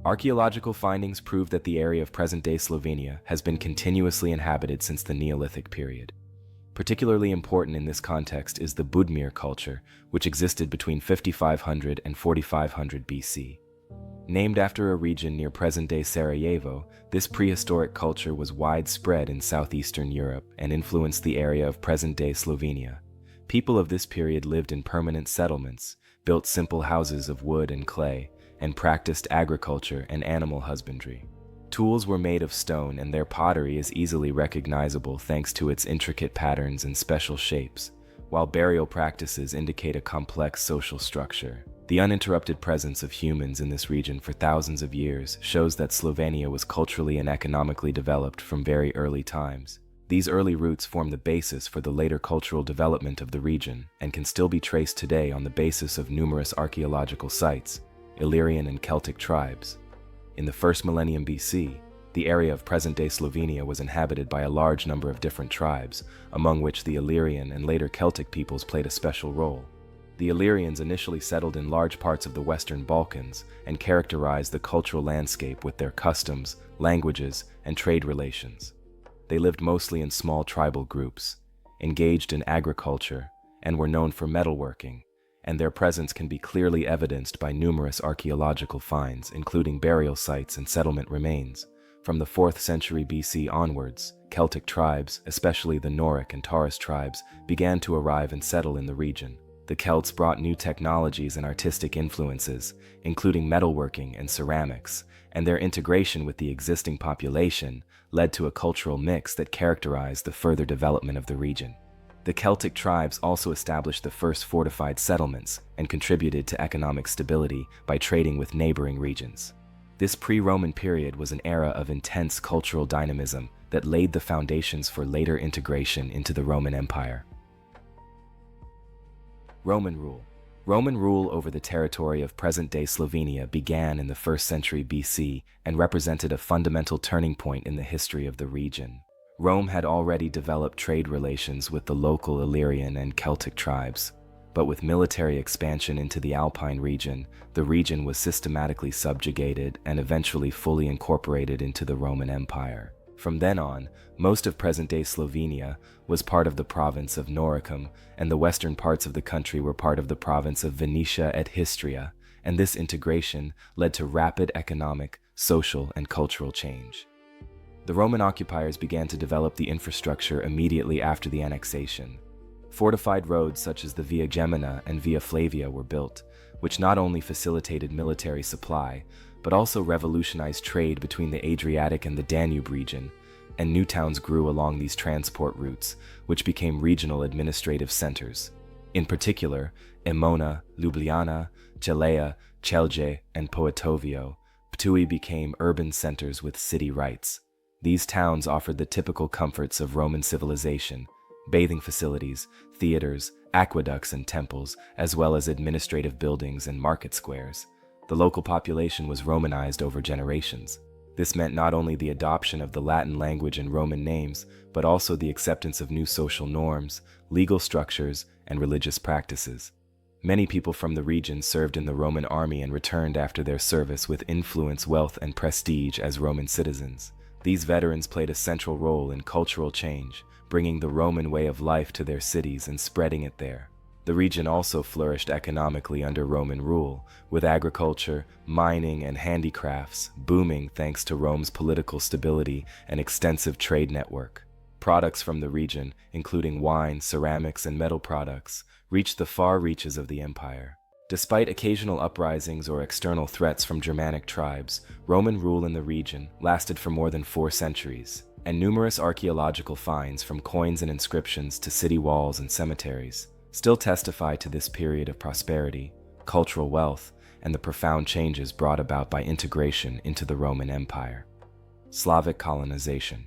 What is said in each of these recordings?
Archaeological findings prove that the area of present-day Slovenia has been continuously inhabited since the Neolithic period. Particularly important in this context is the Butmir culture, which existed between 5500 and 4500 BC. Named after a region near present-day Sarajevo, this prehistoric culture was widespread in southeastern Europe and influenced the area of present-day Slovenia. People of this period lived in permanent settlements, built simple houses of wood and clay, and practiced agriculture and animal husbandry. Tools were made of stone, and their pottery is easily recognizable thanks to its intricate patterns and special shapes, while burial practices indicate a complex social structure. The uninterrupted presence of humans in this region for thousands of years shows that Slovenia was culturally and economically developed from very early times. These early roots form the basis for the later cultural development of the region and can still be traced today on the basis of numerous archaeological sites, Illyrian and Celtic tribes. In the first millennium BC, the area of present-day Slovenia was inhabited by a large number of different tribes, among which the Illyrian and later Celtic peoples played a special role. The Illyrians initially settled in large parts of the Western Balkans and characterized the cultural landscape with their customs, languages, and trade relations. They lived mostly in small tribal groups, engaged in agriculture, and were known for metalworking, and their presence can be clearly evidenced by numerous archaeological finds, including burial sites and settlement remains. From the 4th century BC onwards, Celtic tribes, especially the Noric and Taurus tribes, began to arrive and settle in the region. The Celts brought new technologies and artistic influences, including metalworking and ceramics, and their integration with the existing population led to a cultural mix that characterized the further development of the region. The Celtic tribes also established the first fortified settlements and contributed to economic stability by trading with neighboring regions. This pre-Roman period was an era of intense cultural dynamism that laid the foundations for later integration into the Roman Empire. Roman rule. Roman rule over the territory of present-day Slovenia began in the 1st century BC and represented a fundamental turning point in the history of the region. Rome had already developed trade relations with the local Illyrian and Celtic tribes, but with military expansion into the Alpine region, the region was systematically subjugated and eventually fully incorporated into the Roman Empire. From then on, most of present-day Slovenia was part of the province of Noricum, and the western parts of the country were part of the province of Venetia et Histria, and this integration led to rapid economic, social, and cultural change. The Roman occupiers began to develop the infrastructure immediately after the annexation. Fortified roads such as the Via Gemina and Via Flavia were built, which not only facilitated military supply, but also revolutionized trade between the Adriatic and the Danube region, and new towns grew along these transport routes, which became regional administrative centers. In particular, Emona, Ljubljana, Celea, Celje, and Poetovio, Ptuj became urban centers with city rights. These towns offered the typical comforts of Roman civilization: bathing facilities, theaters, aqueducts, and temples, as well as administrative buildings and market squares. The local population was Romanized over generations. This meant not only the adoption of the Latin language and Roman names, but also the acceptance of new social norms, legal structures, and religious practices. Many people from the region served in the Roman army and returned after their service with influence, wealth, and prestige as Roman citizens. These veterans played a central role in cultural change, bringing the Roman way of life to their cities and spreading it there. The region also flourished economically under Roman rule, with agriculture, mining, and handicrafts booming thanks to Rome's political stability and extensive trade network. Products from the region, including wine, ceramics, and metal products, reached the far reaches of the empire. Despite occasional uprisings or external threats from Germanic tribes, Roman rule in the region lasted for more than 4 centuries, and numerous archaeological finds, from coins and inscriptions to city walls and cemeteries, still testify to this period of prosperity, cultural wealth, and the profound changes brought about by integration into the Roman Empire. Slavic colonization.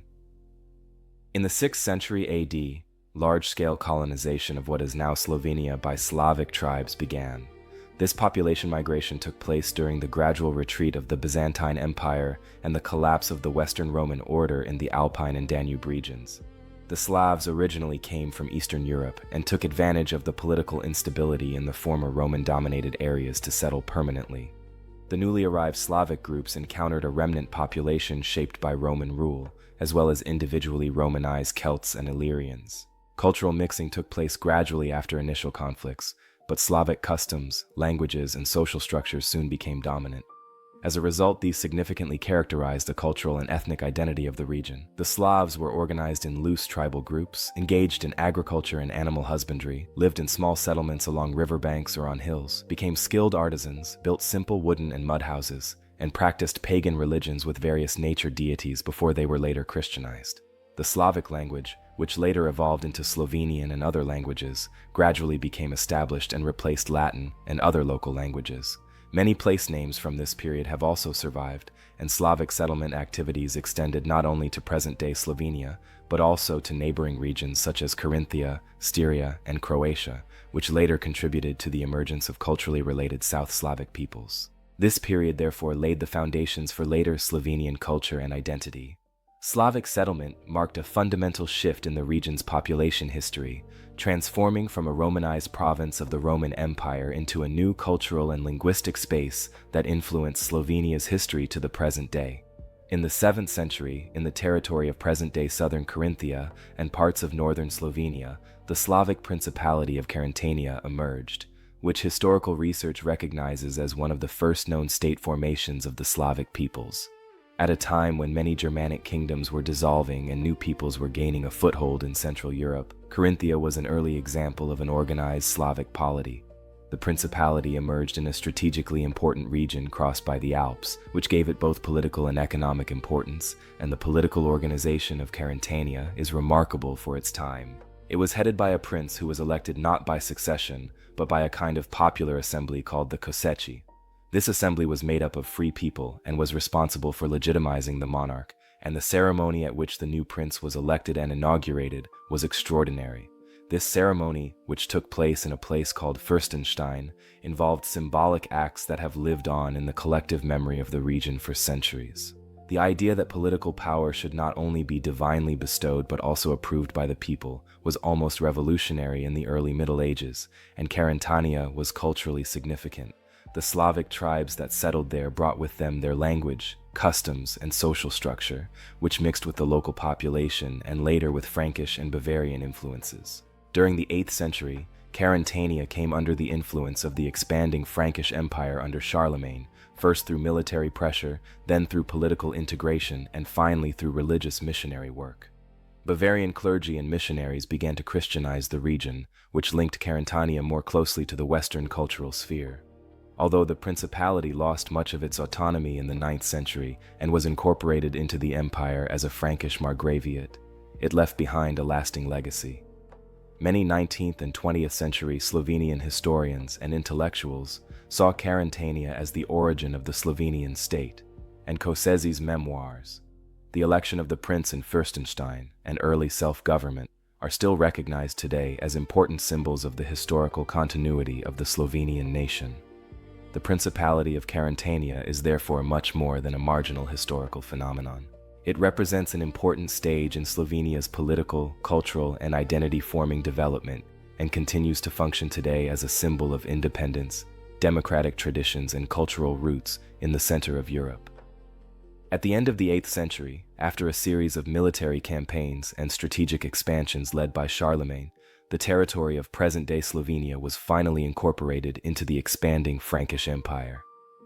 In the 6th century AD, large-scale colonization of what is now Slovenia by Slavic tribes began. This population migration took place during the gradual retreat of the Byzantine Empire and the collapse of the Western Roman order in the Alpine and Danube regions. The Slavs originally came from Eastern Europe and took advantage of the political instability in the former Roman-dominated areas to settle permanently. The The newly arrived Slavic groups encountered a remnant population shaped by Roman rule, as well as individually Romanized Celts and Illyrians. Cultural mixing took place gradually after initial conflicts, but Slavic customs, languages, and social structures soon became dominant. As a result, these significantly characterized the cultural and ethnic identity of the region. The Slavs were organized in loose tribal groups, engaged in agriculture and animal husbandry, lived in small settlements along riverbanks or on hills, became skilled artisans, built simple wooden and mud houses, and practiced pagan religions with various nature deities before they were later Christianized. The Slavic language, which later evolved into Slovenian and other languages, gradually became established and replaced Latin and other local languages. Many place names from this period have also survived, and Slavic settlement activities extended not only to present-day Slovenia, but also to neighboring regions such as Carinthia, Styria, and Croatia, which later contributed to the emergence of culturally related South Slavic peoples. This period therefore laid the foundations for later Slovenian culture and identity. Slavic settlement marked a fundamental shift in the region's population history, transforming from a Romanized province of the Roman Empire into a new cultural and linguistic space that influenced Slovenia's history to the present day. In the 7th century, in the territory of present-day southern Carinthia and parts of northern Slovenia, the Slavic Principality of Carantania emerged, which historical research recognizes as one of the first known state formations of the Slavic peoples. At a time when many Germanic kingdoms were dissolving and new peoples were gaining a foothold in Central Europe, Carinthia was an early example of an organized Slavic polity. The principality emerged in a strategically important region crossed by the Alps, which gave it both political and economic importance, and the political organization of Carantania is remarkable for its time. It was headed by a prince who was elected not by succession, but by a kind of popular assembly called the Koseci. This assembly was made up of free people and was responsible for legitimizing the monarch, and the ceremony at which the new prince was elected and inaugurated was extraordinary. This ceremony, which took place in a place called Fürstenstein, involved symbolic acts that have lived on in the collective memory of the region for centuries. The idea that political power should not only be divinely bestowed but also approved by the people was almost revolutionary in the early Middle Ages, and Carantania was culturally significant. The Slavic tribes that settled there brought with them their language, customs, and social structure, which mixed with the local population and later with Frankish and Bavarian influences. During the 8th century, Carantania came under the influence of the expanding Frankish Empire under Charlemagne, first through military pressure, then through political integration, and finally through religious missionary work. Bavarian clergy and missionaries began to Christianize the region, which linked Carantania more closely to the Western cultural sphere. Although the principality lost much of its autonomy in the 9th century and was incorporated into the empire as a Frankish margraviate, it left behind a lasting legacy. Many 19th and 20th century Slovenian historians and intellectuals saw Carantania as the origin of the Slovenian state, and Kosesi's memoirs, the election of the prince in Fürstenstein, and early self-government are still recognized today as important symbols of the historical continuity of the Slovenian nation. The Principality of Carantania is therefore much more than a marginal historical phenomenon. It represents an important stage in Slovenia's political, cultural, and identity-forming development, and continues to function today as a symbol of independence, democratic traditions, and cultural roots in the center of Europe. At the end of the 8th century, after a series of military campaigns and strategic expansions led by Charlemagne, the territory of present-day Slovenia was finally incorporated into the expanding Frankish Empire.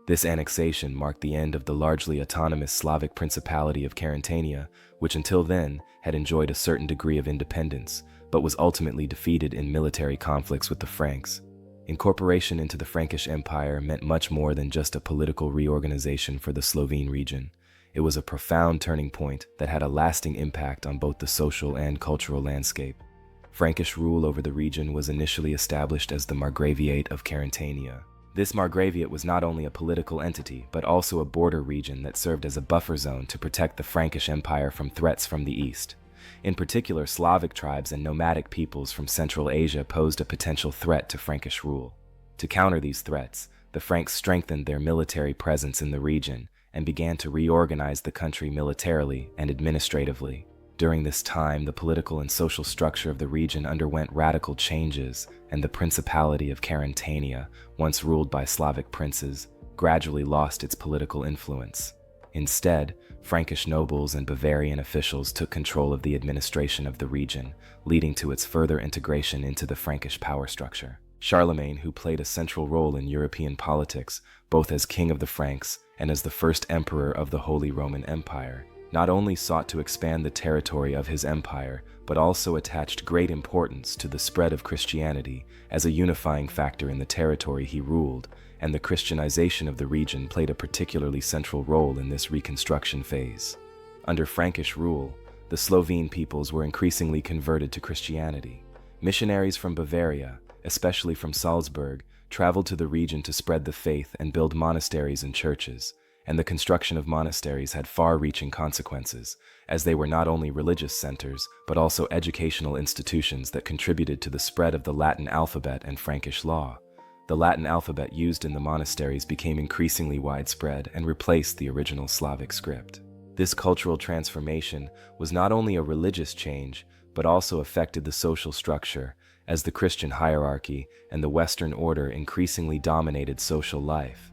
This annexation marked the end of the largely autonomous Slavic Principality of Carantania, which until then had enjoyed a certain degree of independence, but was ultimately defeated in military conflicts with the Franks. Incorporation into the Frankish Empire meant much more than just a political reorganization for the Slovene region. It was a profound turning point that had a lasting impact on both the social and cultural landscape. Frankish rule over the region was initially established as the Margraviate of Carantania. This Margraviate was not only a political entity, but also a border region that served as a buffer zone to protect the Frankish Empire from threats from the east. In particular, Slavic tribes and nomadic peoples from Central Asia posed a potential threat to Frankish rule. To counter these threats, the Franks strengthened their military presence in the region and began to reorganize the country militarily and administratively. During this time, the political and social structure of the region underwent radical changes, and the Principality of Carantania, once ruled by Slavic princes, gradually lost its political influence. Instead, Frankish nobles and Bavarian officials took control of the administration of the region, leading to its further integration into the Frankish power structure. Charlemagne, who played a central role in European politics, both as king of the Franks and as the first emperor of the Holy Roman Empire, not only sought to expand the territory of his empire, but also attached great importance to the spread of Christianity as a unifying factor in the territory he ruled, and the Christianization of the region played a particularly central role in this reconstruction phase. Under Frankish rule, the Slovene peoples were increasingly converted to Christianity. Missionaries from Bavaria, especially from Salzburg, traveled to the region to spread the faith and build monasteries and churches, and the construction of monasteries had far-reaching consequences, as they were not only religious centers, but also educational institutions that contributed to the spread of the Latin alphabet and Frankish law. The Latin alphabet used in the monasteries became increasingly widespread and replaced the original Slavic script. This cultural transformation was not only a religious change, but also affected the social structure, as the Christian hierarchy and the Western order increasingly dominated social life.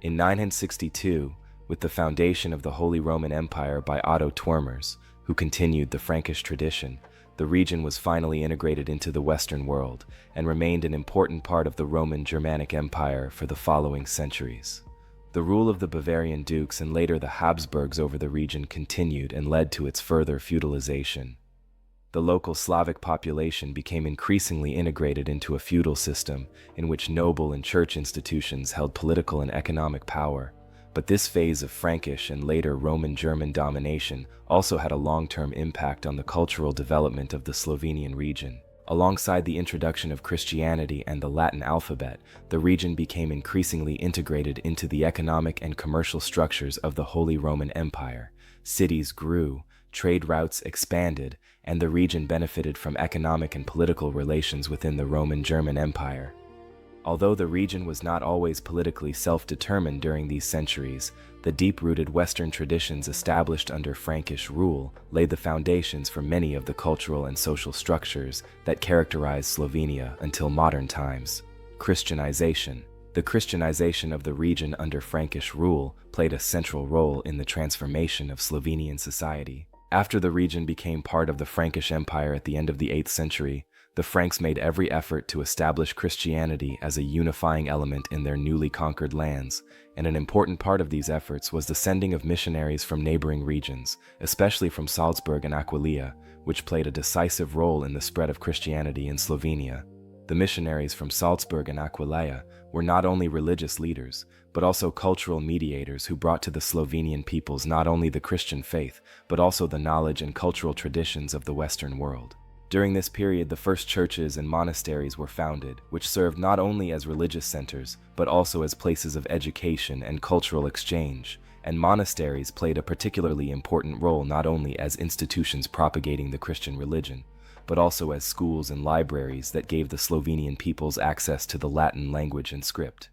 In 962, with the foundation of the Holy Roman Empire by Otto Twermers, who continued the Frankish tradition, the region was finally integrated into the Western world and remained an important part of the Roman Germanic Empire for the following centuries. The rule of the Bavarian dukes and later the Habsburgs over the region continued and led to its further feudalization. The local Slavic population became increasingly integrated into a feudal system in which noble and church institutions held political and economic power. But this phase of Frankish and later Roman-German domination also had a long-term impact on the cultural development of the Slovenian region. Alongside the introduction of Christianity and the Latin alphabet, the region became increasingly integrated into the economic and commercial structures of the Holy Roman Empire. Cities grew, trade routes expanded, and the region benefited from economic and political relations within the Roman-German Empire. Although the region was not always politically self-determined during these centuries, the deep-rooted Western traditions established under Frankish rule laid the foundations for many of the cultural and social structures that characterized Slovenia until modern times. Christianization. The Christianization of the region under Frankish rule played a central role in the transformation of Slovenian society. After the region became part of the Frankish Empire at the end of the 8th century, the Franks made every effort to establish Christianity as a unifying element in their newly conquered lands, and an important part of these efforts was the sending of missionaries from neighboring regions, especially from Salzburg and Aquileia, which played a decisive role in the spread of Christianity in Slovenia. The missionaries from Salzburg and Aquileia were not only religious leaders, but also cultural mediators who brought to the Slovenian peoples not only the Christian faith, but also the knowledge and cultural traditions of the Western world. During this period, the first churches and monasteries were founded, which served not only as religious centers, but also as places of education and cultural exchange, and monasteries played a particularly important role not only as institutions propagating the Christian religion, but also as schools and libraries that gave the Slovenian peoples access to the Latin language and script.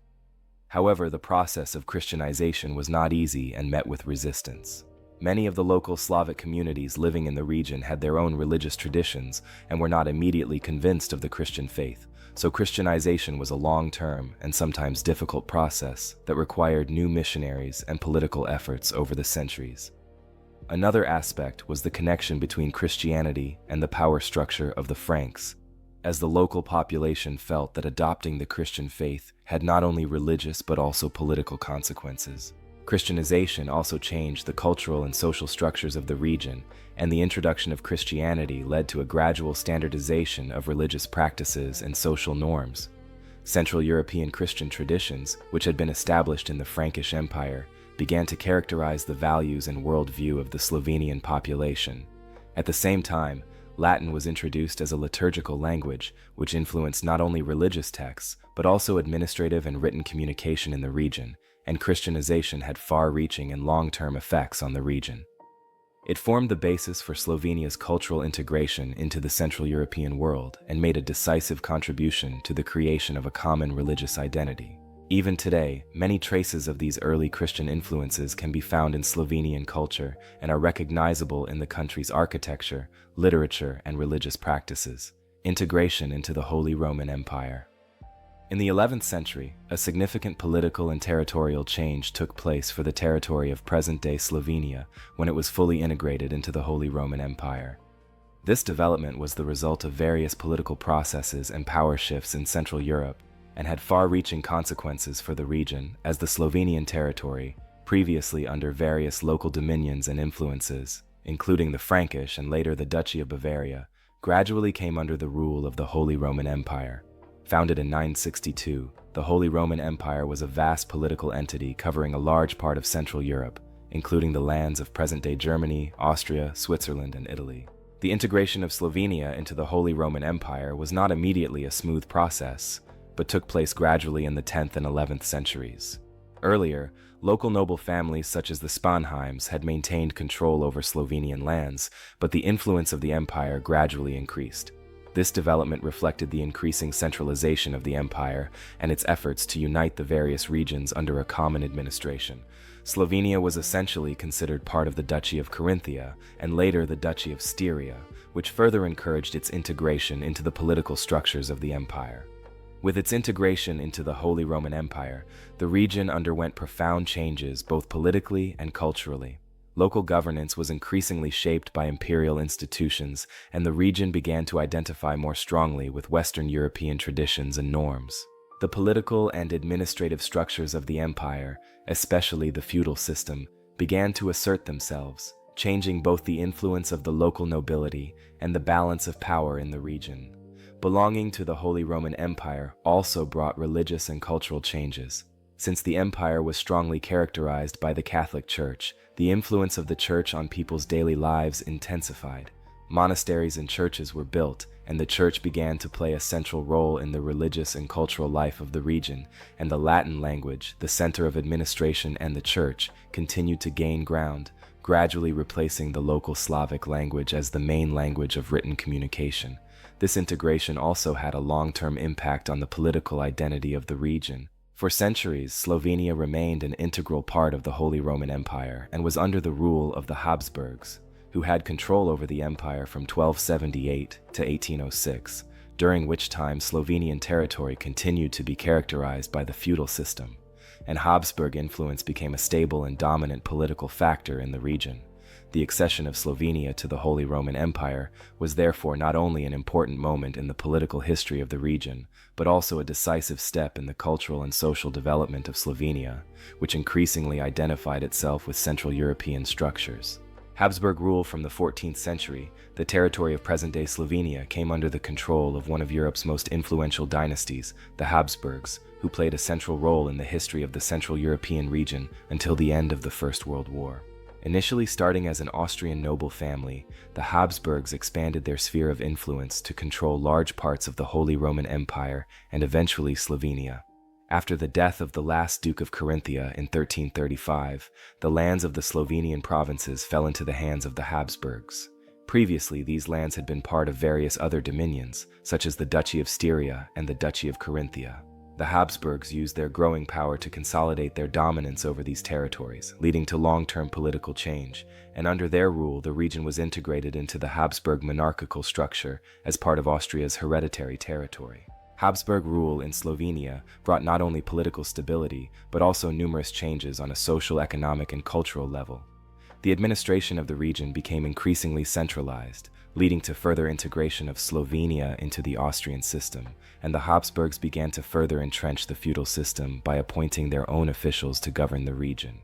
However, the process of Christianization was not easy and met with resistance. Many of the local Slavic communities living in the region had their own religious traditions and were not immediately convinced of the Christian faith, so Christianization was a long-term and sometimes difficult process that required new missionaries and political efforts over the centuries. Another aspect was the connection between Christianity and the power structure of the Franks, as the local population felt that adopting the Christian faith had not only religious but also political consequences. Christianization also changed the cultural and social structures of the region, and the introduction of Christianity led to a gradual standardization of religious practices and social norms. Central European Christian traditions, which had been established in the Frankish Empire, began to characterize the values and worldview of the Slovenian population. At the same time, Latin was introduced as a liturgical language, which influenced not only religious texts, but also administrative and written communication in the region, and Christianization had far-reaching and long-term effects on the region. It formed the basis for Slovenia's cultural integration into the Central European world and made a decisive contribution to the creation of a common religious identity. Even today, many traces of these early Christian influences can be found in Slovenian culture and are recognizable in the country's architecture, literature, and religious practices. Integration into the Holy Roman Empire. In the 11th century, a significant political and territorial change took place for the territory of present-day Slovenia when it was fully integrated into the Holy Roman Empire. This development was the result of various political processes and power shifts in Central Europe and had far-reaching consequences for the region, as the Slovenian territory, previously under various local dominions and influences, including the Frankish and later the Duchy of Bavaria, gradually came under the rule of the Holy Roman Empire. Founded in 962, the Holy Roman Empire was a vast political entity covering a large part of Central Europe, including the lands of present-day Germany, Austria, Switzerland, and Italy. The integration of Slovenia into the Holy Roman Empire was not immediately a smooth process, but took place gradually in the 10th and 11th centuries. Earlier, local noble families such as the Spanheims had maintained control over Slovenian lands, but the influence of the empire gradually increased. This development reflected the increasing centralization of the empire and its efforts to unite the various regions under a common administration. Slovenia was essentially considered part of the Duchy of Carinthia and later the Duchy of Styria, which further encouraged its integration into the political structures of the empire. With its integration into the Holy Roman Empire, the region underwent profound changes both politically and culturally. Local governance was increasingly shaped by imperial institutions, and the region began to identify more strongly with Western European traditions and norms. The political and administrative structures of the empire, especially the feudal system, began to assert themselves, changing both the influence of the local nobility and the balance of power in the region. Belonging to the Holy Roman Empire also brought religious and cultural changes. Since the empire was strongly characterized by the Catholic Church, the influence of the Church on people's daily lives intensified. Monasteries and churches were built, and the Church began to play a central role in the religious and cultural life of the region, and the Latin language, the center of administration and the Church, continued to gain ground, gradually replacing the local Slavic language as the main language of written communication. This integration also had a long-term impact on the political identity of the region. For centuries, Slovenia remained an integral part of the Holy Roman Empire and was under the rule of the Habsburgs, who had control over the empire from 1278 to 1806, during which time Slovenian territory continued to be characterized by the feudal system, and Habsburg influence became a stable and dominant political factor in the region. The accession of Slovenia to the Holy Roman Empire was therefore not only an important moment in the political history of the region, but also a decisive step in the cultural and social development of Slovenia, which increasingly identified itself with Central European structures. Habsburg rule from the 14th century, the territory of present-day Slovenia came under the control of one of Europe's most influential dynasties, the Habsburgs, who played a central role in the history of the Central European region until the end of the First World War. Initially starting as an Austrian noble family, the Habsburgs expanded their sphere of influence to control large parts of the Holy Roman Empire and eventually Slovenia. After the death of the last Duke of Carinthia in 1335, the lands of the Slovenian provinces fell into the hands of the Habsburgs. Previously, these lands had been part of various other dominions, such as the Duchy of Styria and the Duchy of Carinthia. The Habsburgs used their growing power to consolidate their dominance over these territories, leading to long-term political change, and under their rule the region was integrated into the Habsburg monarchical structure as part of Austria's hereditary territory. Habsburg rule in Slovenia brought not only political stability, but also numerous changes on a social, economic, and cultural level. The administration of the region became increasingly centralized, leading to further integration of Slovenia into the Austrian system, and the Habsburgs began to further entrench the feudal system by appointing their own officials to govern the region.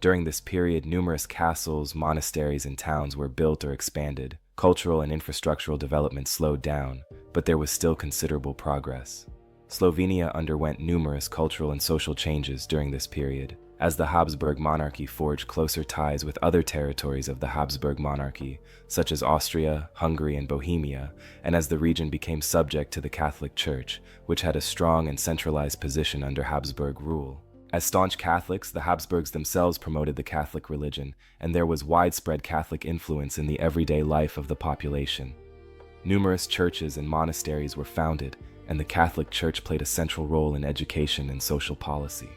During this period, numerous castles, monasteries, and towns were built or expanded. Cultural and infrastructural development slowed down, but there was still considerable progress. Slovenia underwent numerous cultural and social changes during this period, as the Habsburg monarchy forged closer ties with other territories of the Habsburg monarchy, such as Austria, Hungary, and Bohemia, and as the region became subject to the Catholic Church, which had a strong and centralized position under Habsburg rule. As staunch Catholics, the Habsburgs themselves promoted the Catholic religion, and there was widespread Catholic influence in the everyday life of the population. Numerous churches and monasteries were founded, and the Catholic Church played a central role in education and social policy.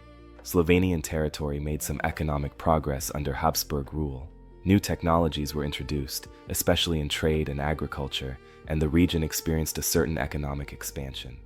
Slovenian territory made some economic progress under Habsburg rule. New technologies were introduced, especially in trade and agriculture, and the region experienced a certain economic expansion.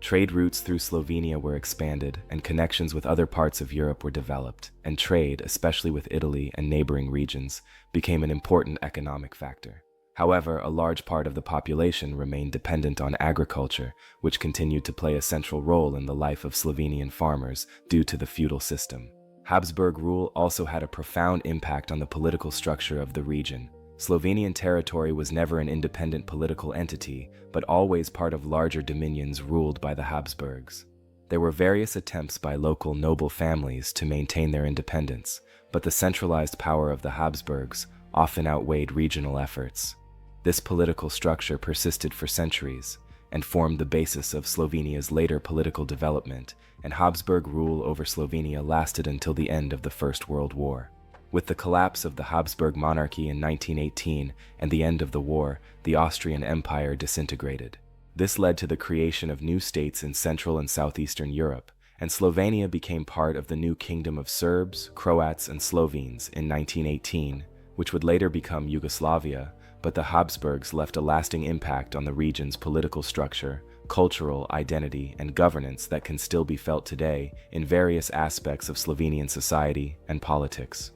Trade routes through Slovenia were expanded, and connections with other parts of Europe were developed, and trade, especially with Italy and neighboring regions, became an important economic factor. However, a large part of the population remained dependent on agriculture, which continued to play a central role in the life of Slovenian farmers due to the feudal system. Habsburg rule also had a profound impact on the political structure of the region. Slovenian territory was never an independent political entity, but always part of larger dominions ruled by the Habsburgs. There were various attempts by local noble families to maintain their independence, but the centralized power of the Habsburgs often outweighed regional efforts. This political structure persisted for centuries and formed the basis of Slovenia's later political development, and Habsburg rule over Slovenia lasted until the end of the First World War. With the collapse of the Habsburg monarchy in 1918 and the end of the war, the Austrian Empire disintegrated. This led to the creation of new states in Central and Southeastern Europe, and Slovenia became part of the new Kingdom of Serbs, Croats, and Slovenes in 1918, which would later become Yugoslavia, but the Habsburgs left a lasting impact on the region's political structure, cultural identity, and governance that can still be felt today in various aspects of Slovenian society and politics.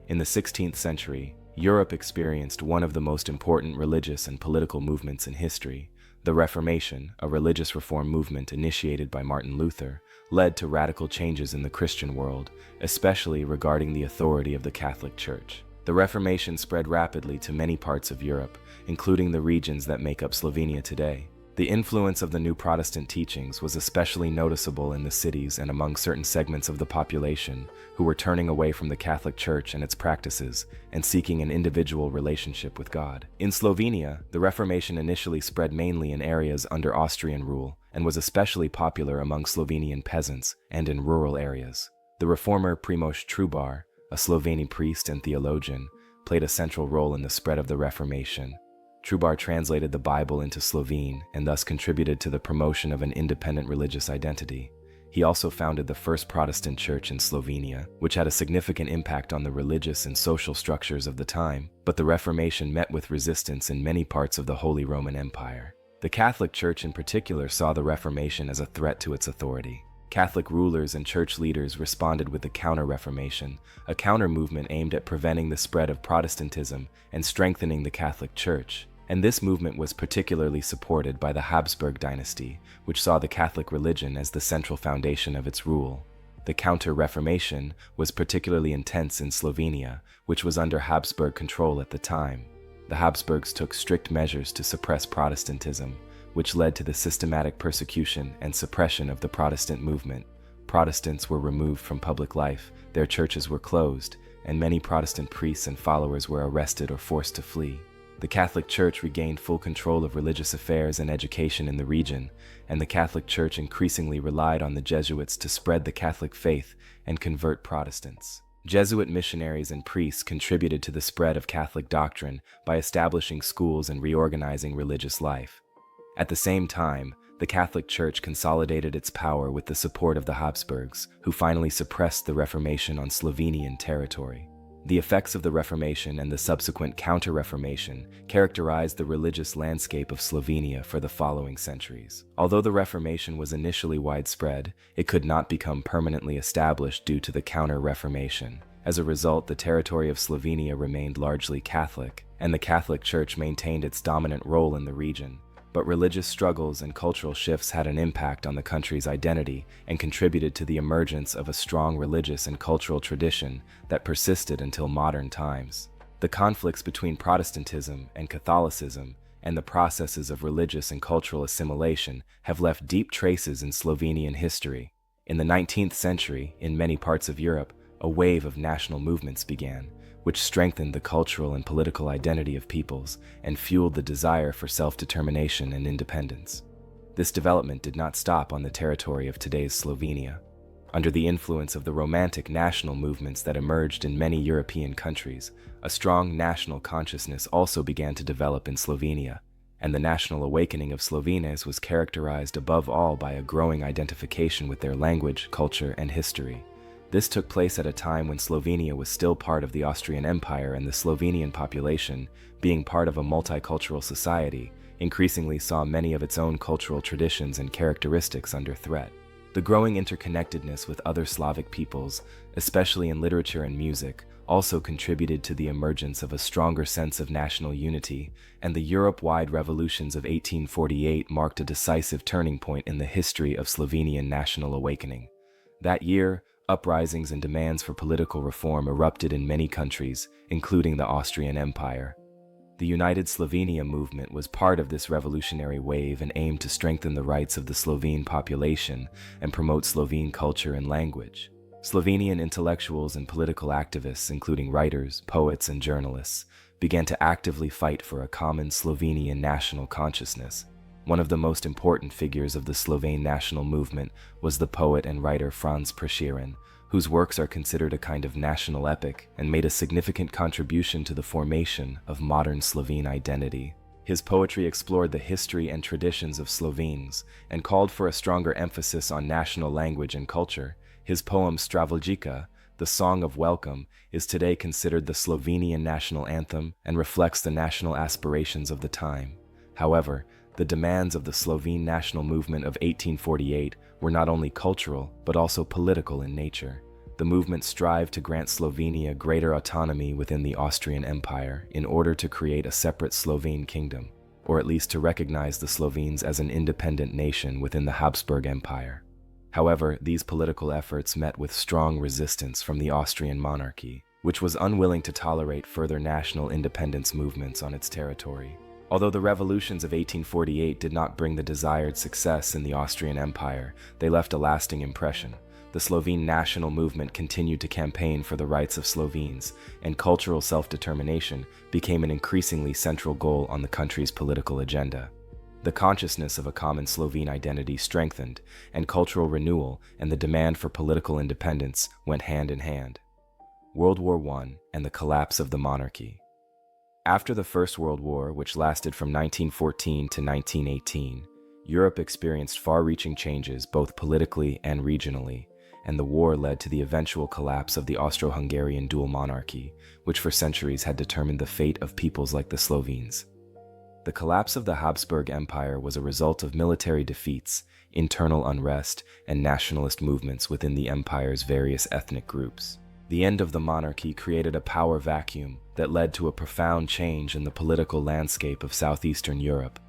In the 16th century, Europe experienced one of the most important religious and political movements in history. The Reformation, a religious reform movement initiated by Martin Luther, led to radical changes in the Christian world, especially regarding the authority of the Catholic Church. The Reformation spread rapidly to many parts of Europe, including the regions that make up Slovenia today. The influence of the new Protestant teachings was especially noticeable in the cities and among certain segments of the population who were turning away from the Catholic Church and its practices and seeking an individual relationship with God. In Slovenia, the Reformation initially spread mainly in areas under Austrian rule and was especially popular among Slovenian peasants and in rural areas. The reformer Primož Trubar, a Slovene priest and theologian, played a central role in the spread of the Reformation. Trubar translated the Bible into Slovene and thus contributed to the promotion of an independent religious identity. He also founded the first Protestant church in Slovenia, which had a significant impact on the religious and social structures of the time, but the Reformation met with resistance in many parts of the Holy Roman Empire. The Catholic Church in particular saw the Reformation as a threat to its authority. Catholic rulers and church leaders responded with the Counter-Reformation, a counter-movement aimed at preventing the spread of Protestantism and strengthening the Catholic Church. And this movement was particularly supported by the Habsburg dynasty, which saw the Catholic religion as the central foundation of its rule. The Counter-Reformation was particularly intense in Slovenia, which was under Habsburg control at the time. The Habsburgs took strict measures to suppress Protestantism, which led to the systematic persecution and suppression of the Protestant movement. Protestants were removed from public life, their churches were closed, and many Protestant priests and followers were arrested or forced to flee. The Catholic Church regained full control of religious affairs and education in the region, and the Catholic Church increasingly relied on the Jesuits to spread the Catholic faith and convert Protestants. Jesuit missionaries and priests contributed to the spread of Catholic doctrine by establishing schools and reorganizing religious life. At the same time, the Catholic Church consolidated its power with the support of the Habsburgs, who finally suppressed the Reformation on Slovenian territory. The effects of the Reformation and the subsequent Counter-Reformation characterized the religious landscape of Slovenia for the following centuries. Although the Reformation was initially widespread, it could not become permanently established due to the Counter-Reformation. As a result, the territory of Slovenia remained largely Catholic, and the Catholic Church maintained its dominant role in the region. But religious struggles and cultural shifts had an impact on the country's identity and contributed to the emergence of a strong religious and cultural tradition that persisted until modern times. The conflicts between Protestantism and Catholicism and the processes of religious and cultural assimilation have left deep traces in Slovenian history. In the 19th century, in many parts of Europe, a wave of national movements began, which strengthened the cultural and political identity of peoples and fueled the desire for self-determination and independence. This development did not stop on the territory of today's Slovenia. Under the influence of the Romantic national movements that emerged in many European countries, a strong national consciousness also began to develop in Slovenia, and the national awakening of Slovenes was characterized above all by a growing identification with their language, culture, and history. This took place at a time when Slovenia was still part of the Austrian Empire, and the Slovenian population, being part of a multicultural society, increasingly saw many of its own cultural traditions and characteristics under threat. The growing interconnectedness with other Slavic peoples, especially in literature and music, also contributed to the emergence of a stronger sense of national unity, and the Europe-wide revolutions of 1848 marked a decisive turning point in the history of Slovenian national awakening. That year, uprisings and demands for political reform erupted in many countries, including the Austrian Empire. The United Slovenia movement was part of this revolutionary wave and aimed to strengthen the rights of the Slovene population and promote Slovene culture and language. Slovenian intellectuals and political activists, including writers, poets, and journalists, began to actively fight for a common Slovenian national consciousness. One of the most important figures of the Slovene national movement was the poet and writer Franz Prešeren, whose works are considered a kind of national epic and made a significant contribution to the formation of modern Slovene identity. His poetry explored the history and traditions of Slovenes and called for a stronger emphasis on national language and culture. His poem Straviljka, the Song of Welcome, is today considered the Slovenian national anthem and reflects the national aspirations of the time. However, the demands of the Slovene national movement of 1848 were not only cultural but also political in nature. The movement strived to grant Slovenia greater autonomy within the Austrian Empire in order to create a separate Slovene kingdom, or at least to recognize the Slovenes as an independent nation within the Habsburg Empire. However, these political efforts met with strong resistance from the Austrian monarchy, which was unwilling to tolerate further national independence movements on its territory. Although the revolutions of 1848 did not bring the desired success in the Austrian Empire, they left a lasting impression. The Slovene national movement continued to campaign for the rights of Slovenes, and cultural self-determination became an increasingly central goal on the country's political agenda. The consciousness of a common Slovene identity strengthened, and cultural renewal and the demand for political independence went hand in hand. World War I and the collapse of the monarchy. After the First World War, which lasted from 1914 to 1918, Europe experienced far-reaching changes both politically and regionally, and the war led to the eventual collapse of the Austro-Hungarian dual monarchy, which for centuries had determined the fate of peoples like the Slovenes. The collapse of the Habsburg Empire was a result of military defeats, internal unrest, and nationalist movements within the empire's various ethnic groups. The end of the monarchy created a power vacuum that led to a profound change in the political landscape of southeastern Europe.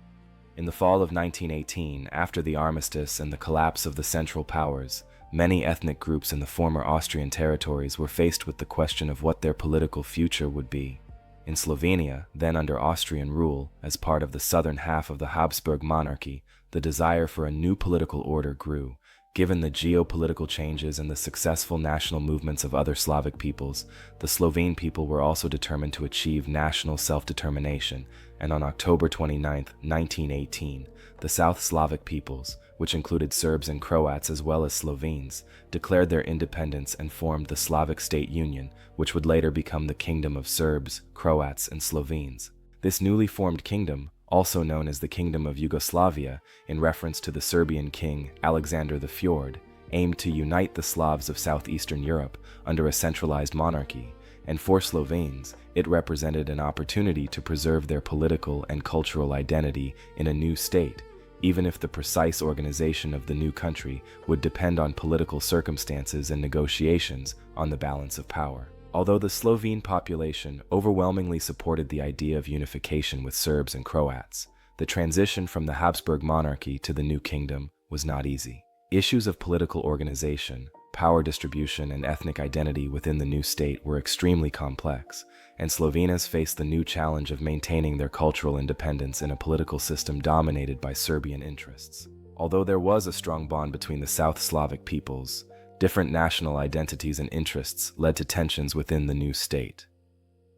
In the fall of 1918, after the armistice and the collapse of the Central Powers, many ethnic groups in the former Austrian territories were faced with the question of what their political future would be. In Slovenia, then under Austrian rule, as part of the southern half of the Habsburg monarchy, the desire for a new political order grew. Given the geopolitical changes and the successful national movements of other Slavic peoples, the Slovene people were also determined to achieve national self-determination, and on October 29, 1918, the South Slavic peoples, which included Serbs and Croats as well as Slovenes, declared their independence and formed the Slavic State Union, which would later become the Kingdom of Serbs, Croats, and Slovenes. This newly formed kingdom, also known as the Kingdom of Yugoslavia, in reference to the Serbian king Alexander the Fjord, aimed to unite the Slavs of southeastern Europe under a centralized monarchy, and for Slovenes, it represented an opportunity to preserve their political and cultural identity in a new state, even if the precise organization of the new country would depend on political circumstances and negotiations on the balance of power. Although the Slovene population overwhelmingly supported the idea of unification with Serbs and Croats, the transition from the Habsburg monarchy to the new kingdom was not easy. Issues of political organization, power distribution, and ethnic identity within the new state were extremely complex, and Slovenes faced the new challenge of maintaining their cultural independence in a political system dominated by Serbian interests. Although there was a strong bond between the South Slavic peoples, different national identities and interests led to tensions within the new state.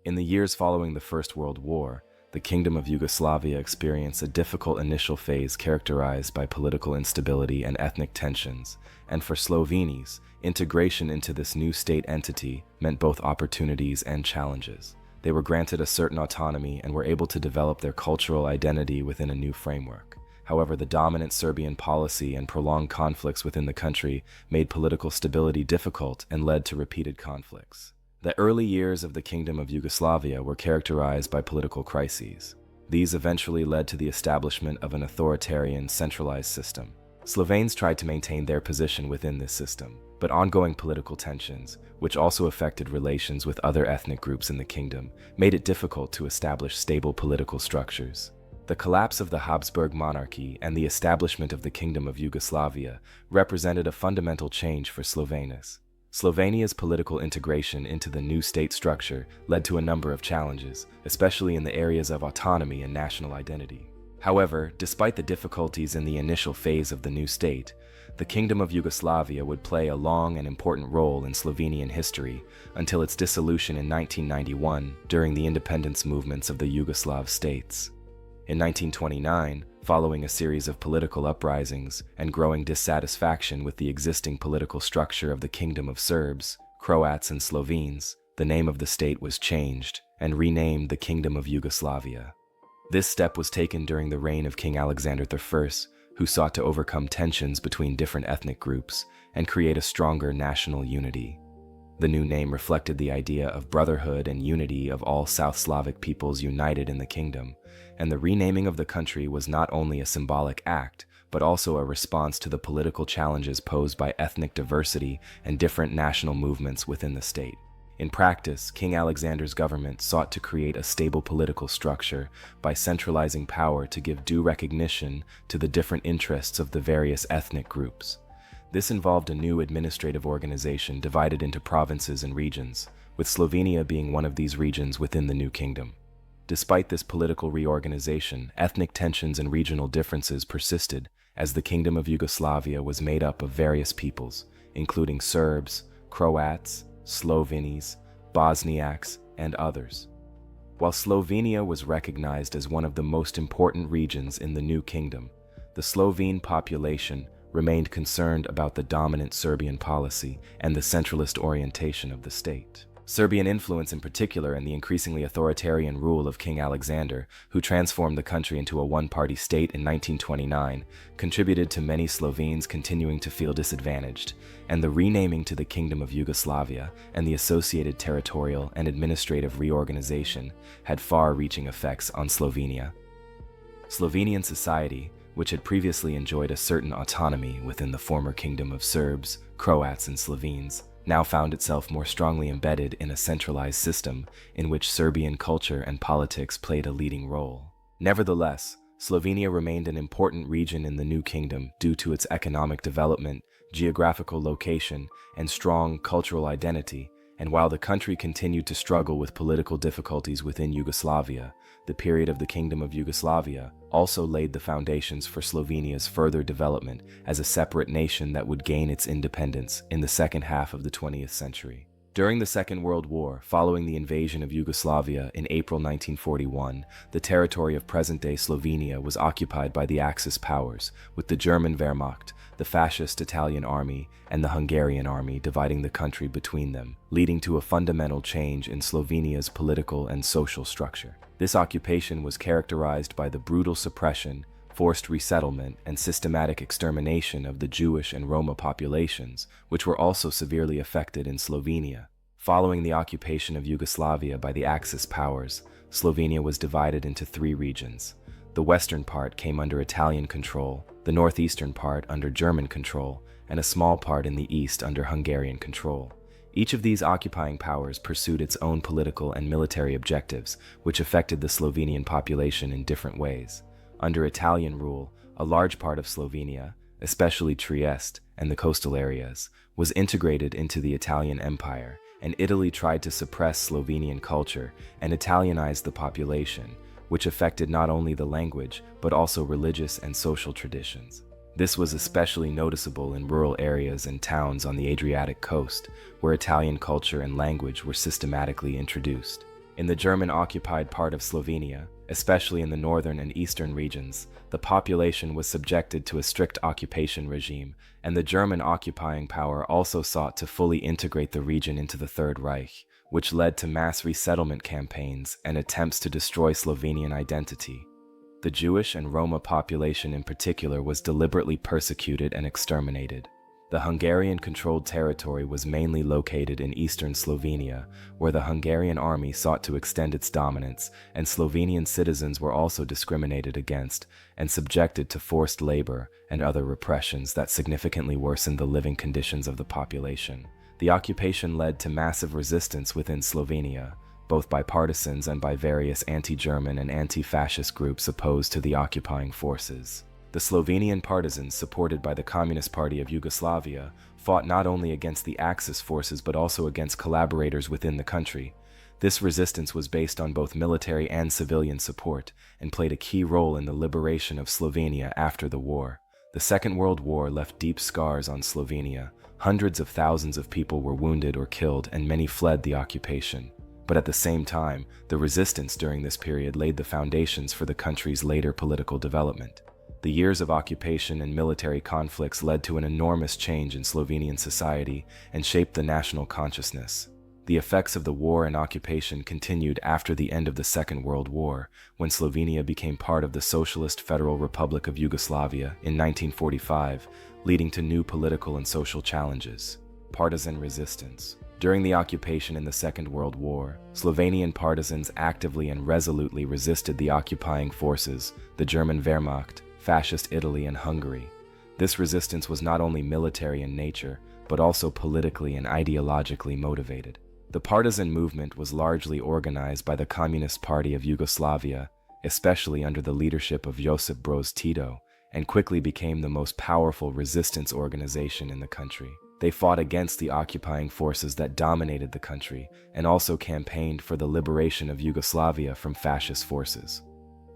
In the years following the First World War, the Kingdom of Yugoslavia experienced a difficult initial phase characterized by political instability and ethnic tensions, and for Slovenes, integration into this new state entity meant both opportunities and challenges. They were granted a certain autonomy and were able to develop their cultural identity within a new framework. However, the dominant Serbian policy and prolonged conflicts within the country made political stability difficult and led to repeated conflicts. The early years of the Kingdom of Yugoslavia were characterized by political crises. These eventually led to the establishment of an authoritarian, centralized system. Slovenes tried to maintain their position within this system, but ongoing political tensions, which also affected relations with other ethnic groups in the kingdom, made it difficult to establish stable political structures. The collapse of the Habsburg monarchy and the establishment of the Kingdom of Yugoslavia represented a fundamental change for Slovenes. Slovenia's political integration into the new state structure led to a number of challenges, especially in the areas of autonomy and national identity. However, despite the difficulties in the initial phase of the new state, the Kingdom of Yugoslavia would play a long and important role in Slovenian history until its dissolution in 1991 during the independence movements of the Yugoslav states. In 1929, following a series of political uprisings and growing dissatisfaction with the existing political structure of the Kingdom of Serbs, Croats, and Slovenes, the name of the state was changed and renamed the Kingdom of Yugoslavia. This step was taken during the reign of King Alexander I, who sought to overcome tensions between different ethnic groups and create a stronger national unity. The new name reflected the idea of brotherhood and unity of all South Slavic peoples united in the kingdom, and the renaming of the country was not only a symbolic act, but also a response to the political challenges posed by ethnic diversity and different national movements within the state. In practice, King Alexander's government sought to create a stable political structure by centralizing power to give due recognition to the different interests of the various ethnic groups. This involved a new administrative organization divided into provinces and regions, with Slovenia being one of these regions within the new kingdom. Despite this political reorganization, ethnic tensions and regional differences persisted, as the Kingdom of Yugoslavia was made up of various peoples, including Serbs, Croats, Slovenes, Bosniaks, and others. While Slovenia was recognized as one of the most important regions in the new kingdom, the Slovene population remained concerned about the dominant Serbian policy and the centralist orientation of the state. Serbian influence in particular and the increasingly authoritarian rule of King Alexander, who transformed the country into a one-party state in 1929, contributed to many Slovenes continuing to feel disadvantaged, and the renaming to the Kingdom of Yugoslavia and the associated territorial and administrative reorganization had far-reaching effects on Slovenia. Slovenian society, which had previously enjoyed a certain autonomy within the former Kingdom of Serbs, Croats, and Slovenes, now found itself more strongly embedded in a centralized system in which Serbian culture and politics played a leading role. Nevertheless, Slovenia remained an important region in the new kingdom due to its economic development, geographical location, and strong cultural identity, and while the country continued to struggle with political difficulties within Yugoslavia, the period of the Kingdom of Yugoslavia also laid the foundations for Slovenia's further development as a separate nation that would gain its independence in the second half of the 20th century. During the Second World War, following the invasion of Yugoslavia in April 1941, the territory of present-day Slovenia was occupied by the Axis powers, with the German Wehrmacht, the fascist Italian army, and the Hungarian army dividing the country between them, leading to a fundamental change in Slovenia's political and social structure. This occupation was characterized by the brutal suppression, forced resettlement, and systematic extermination of the Jewish and Roma populations, which were also severely affected in Slovenia. Following the occupation of Yugoslavia by the Axis powers, Slovenia was divided into three regions. The western part came under Italian control, the northeastern part under German control, and a small part in the east under Hungarian control. Each of these occupying powers pursued its own political and military objectives, which affected the Slovenian population in different ways. Under Italian rule, a large part of Slovenia, especially Trieste and the coastal areas, was integrated into the Italian Empire, and Italy tried to suppress Slovenian culture and Italianize the population, which affected not only the language, but also religious and social traditions. This was especially noticeable in rural areas and towns on the Adriatic coast, where Italian culture and language were systematically introduced. In the German-occupied part of Slovenia, especially in the northern and eastern regions, the population was subjected to a strict occupation regime, and the German occupying power also sought to fully integrate the region into the Third Reich, which led to mass resettlement campaigns and attempts to destroy Slovenian identity. The Jewish and Roma population in particular was deliberately persecuted and exterminated. The Hungarian-controlled territory was mainly located in eastern Slovenia, where the Hungarian army sought to extend its dominance, and Slovenian citizens were also discriminated against and subjected to forced labor and other repressions that significantly worsened the living conditions of the population. The occupation led to massive resistance within Slovenia, both by partisans and by various anti-German and anti-fascist groups opposed to the occupying forces. The Slovenian partisans, supported by the Communist Party of Yugoslavia, fought not only against the Axis forces but also against collaborators within the country. This resistance was based on both military and civilian support and played a key role in the liberation of Slovenia after the war. The Second World War left deep scars on Slovenia. Hundreds of thousands of people were wounded or killed, and many fled the occupation. But at the same time, the resistance during this period laid the foundations for the country's later political development. The years of occupation and military conflicts led to an enormous change in Slovenian society and shaped the national consciousness. The effects of the war and occupation continued after the end of the Second World War, when Slovenia became part of the Socialist Federal Republic of Yugoslavia in 1945, leading to new political and social challenges. Partisan resistance. During the occupation in the Second World War, Slovenian partisans actively and resolutely resisted the occupying forces, the German Wehrmacht, Fascist Italy, and Hungary. This resistance was not only military in nature, but also politically and ideologically motivated. The partisan movement was largely organized by the Communist Party of Yugoslavia, especially under the leadership of Josip Broz Tito, and quickly became the most powerful resistance organization in the country. They fought against the occupying forces that dominated the country and also campaigned for the liberation of Yugoslavia from fascist forces.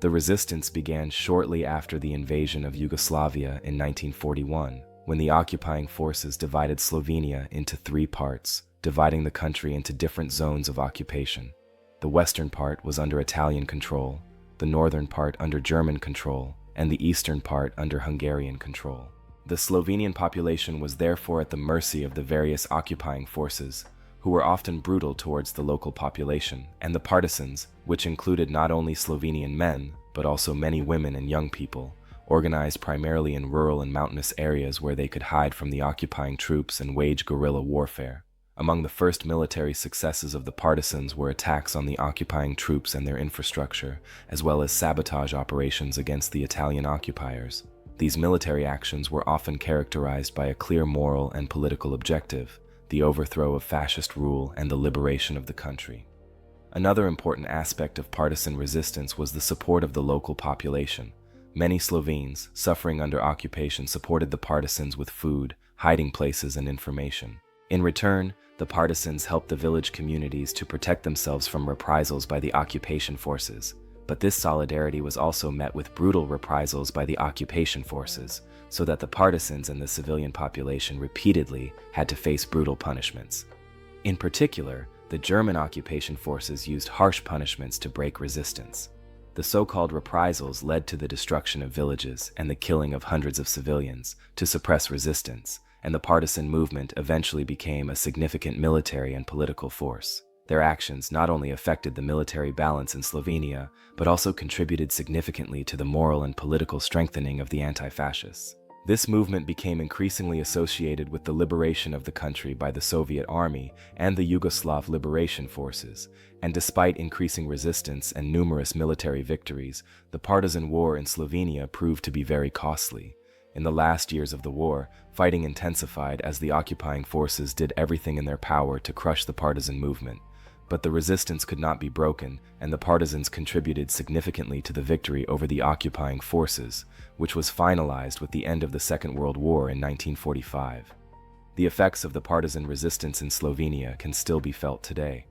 The resistance began shortly after the invasion of Yugoslavia in 1941, when the occupying forces divided Slovenia into three parts, dividing the country into different zones of occupation. The western part was under Italian control, the northern part under German control, and the eastern part under Hungarian control. The Slovenian population was therefore at the mercy of the various occupying forces, who were often brutal towards the local population, and the partisans, which included not only Slovenian men, but also many women and young people, organized primarily in rural and mountainous areas where they could hide from the occupying troops and wage guerrilla warfare. Among the first military successes of the partisans were attacks on the occupying troops and their infrastructure, as well as sabotage operations against the Italian occupiers. These military actions were often characterized by a clear moral and political objective: the overthrow of fascist rule and the liberation of the country. Another important aspect of partisan resistance was the support of the local population. Many Slovenes, suffering under occupation, supported the partisans with food, hiding places, and information. In return, the partisans helped the village communities to protect themselves from reprisals by the occupation forces. But this solidarity was also met with brutal reprisals by the occupation forces, so that the partisans and the civilian population repeatedly had to face brutal punishments. In particular, the German occupation forces used harsh punishments to break resistance. The so-called reprisals led to the destruction of villages and the killing of hundreds of civilians to suppress resistance, and the partisan movement eventually became a significant military and political force. Their actions not only affected the military balance in Slovenia, but also contributed significantly to the moral and political strengthening of the anti-fascists. This movement became increasingly associated with the liberation of the country by the Soviet Army and the Yugoslav Liberation Forces, and despite increasing resistance and numerous military victories, the partisan war in Slovenia proved to be very costly. In the last years of the war, fighting intensified as the occupying forces did everything in their power to crush the partisan movement. But the resistance could not be broken, and the partisans contributed significantly to the victory over the occupying forces, which was finalized with the end of the Second World War in 1945. The effects of the partisan resistance in Slovenia can still be felt today.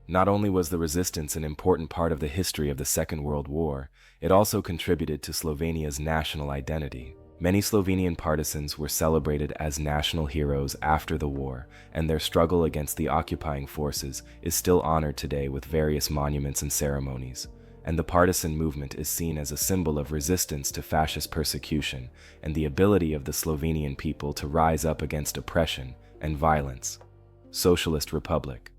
Not only was the resistance an important part of the history of the Second World War, it also contributed to Slovenia's national identity. Many Slovenian partisans were celebrated as national heroes after the war, and their struggle against the occupying forces is still honored today with various monuments and ceremonies. And the partisan movement is seen as a symbol of resistance to fascist persecution and the ability of the Slovenian people to rise up against oppression and violence. Socialist Republic.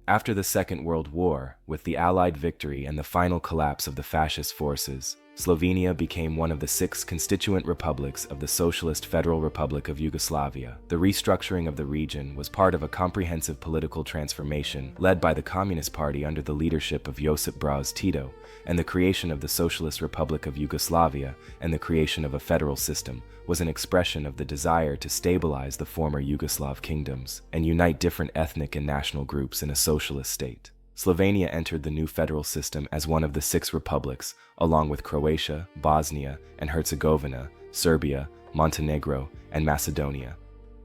After the Second World War, with the Allied victory and the final collapse of the fascist forces, Slovenia became one of the 6 constituent republics of the Socialist Federal Republic of Yugoslavia. The restructuring of the region was part of a comprehensive political transformation led by the Communist Party under the leadership of Josip Broz Tito, and the creation of the Socialist Republic of Yugoslavia and the creation of a federal system was an expression of the desire to stabilize the former Yugoslav kingdoms and unite different ethnic and national groups in a socialist state. Slovenia entered the new federal system as one of the 6 republics, along with Croatia, Bosnia and Herzegovina, Serbia, Montenegro, and Macedonia.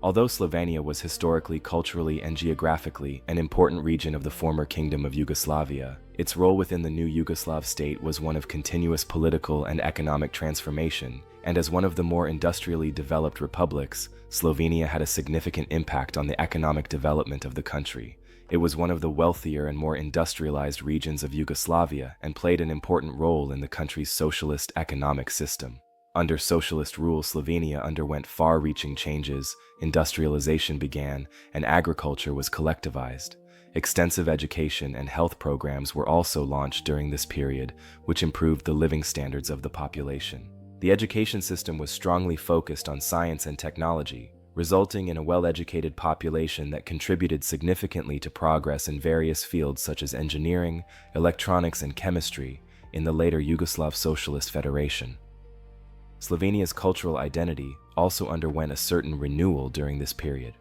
Although Slovenia was historically, culturally, and geographically an important region of the former Kingdom of Yugoslavia, its role within the new Yugoslav state was one of continuous political and economic transformation, and as one of the more industrially developed republics, Slovenia had a significant impact on the economic development of the country. It was one of the wealthier and more industrialized regions of Yugoslavia and played an important role in the country's socialist economic system. Under socialist rule, Slovenia underwent far-reaching changes, industrialization began, and agriculture was collectivized. Extensive education and health programs were also launched during this period, which improved the living standards of the population. The education system was strongly focused on science and technology, resulting in a well-educated population that contributed significantly to progress in various fields such as engineering, electronics, and chemistry in the later Yugoslav Socialist Federation. Slovenia's cultural identity also underwent a certain renewal during this period.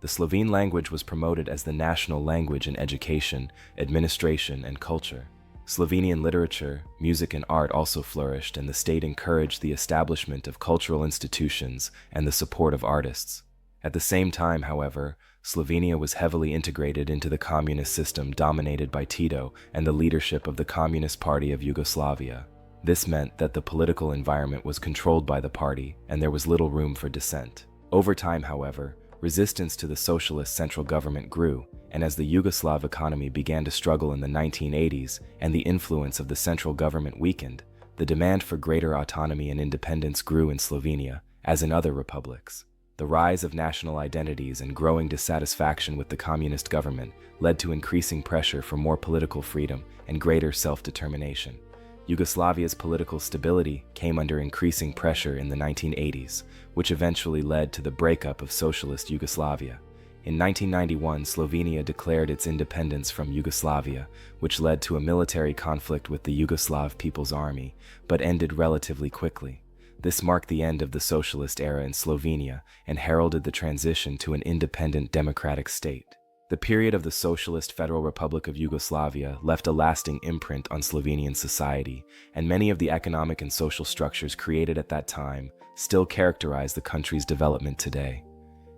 The Slovene language was promoted as the national language in education, administration, and culture. Slovenian literature, music, and art also flourished, and the state encouraged the establishment of cultural institutions and the support of artists. At the same time, however, Slovenia was heavily integrated into the communist system dominated by Tito and the leadership of the Communist Party of Yugoslavia. This meant that the political environment was controlled by the party, and there was little room for dissent. Over time, however, resistance to the socialist central government grew, and as the Yugoslav economy began to struggle in the 1980s and the influence of the central government weakened, the demand for greater autonomy and independence grew in Slovenia, as in other republics. The rise of national identities and growing dissatisfaction with the communist government led to increasing pressure for more political freedom and greater self-determination. Yugoslavia's political stability came under increasing pressure in the 1980s, which eventually led to the breakup of Socialist Yugoslavia. In 1991, Slovenia declared its independence from Yugoslavia, which led to a military conflict with the Yugoslav People's Army, but ended relatively quickly. This marked the end of the socialist era in Slovenia and heralded the transition to an independent democratic state. The period of the Socialist Federal Republic of Yugoslavia left a lasting imprint on Slovenian society, and many of the economic and social structures created at that time still characterize the country's development today.